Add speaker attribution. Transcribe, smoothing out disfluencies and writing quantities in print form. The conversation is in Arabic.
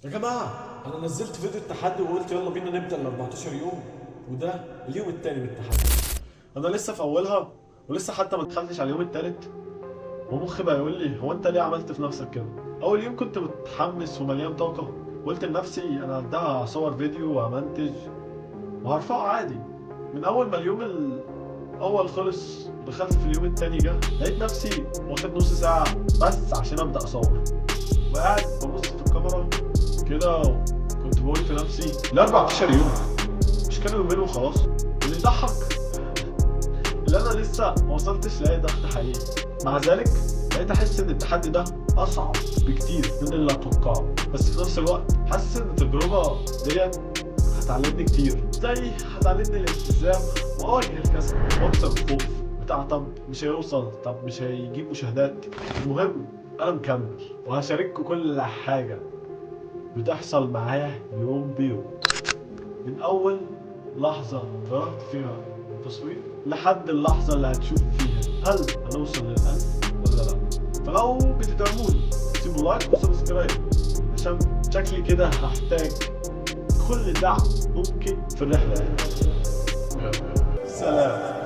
Speaker 1: يا جماعة أنا نزلت فيديو التحدي وقلت يلا بينا نبدأ ال 14 يوم، وده اليوم الثاني من التحدي. أنا لسه في أولها ولسه حتى ما دخلتش على اليوم الثالث، ومخي بقى يقول لي هو أنت ليه عملت في نفسك كده؟ أول يوم كنت متحمس ومليان طاقة، قلت لنفسي أنا قدها هصور فيديو وهمنتج وهرفعه عادي. من أول ما اليوم الأول خلص دخلت في اليوم الثاني جه، لقيت نفسي واخد نص ساعة بس عشان أبدأ أصور، وقاعد ببص في الكاميرا كده، كنت بقول في نفسي ال 14 يوم مش كانوا يومين وخلاص. واللي يضحك اللي انا لسه ما وصلتش لاي ضغط حقيقي، مع ذلك بقيت احس ان التحدي ده اصعب بكتير من اللي اتوقعه، بس في نفس الوقت حاسس ان التجربه ديت هتعلمني كتير، زي هتعلمني الالتزام واواجه الكسل واكسر الخوف بتاع طب مش هيوصل، طب مش هيجيب مشاهدات. المهم انا مكمل وهشارككم كل حاجه بتحصل معايا يوم بيوم، من أول لحظة جربت فيها التصوير لحد اللحظة اللي هتشوف فيها هل هنوصل لل1000 ولا لأ. فلو بتدعموني سيبوا لايك وسبسكرايب، عشان شكلي كده هحتاج كل دعم ممكن في الرحلة دي. سلام.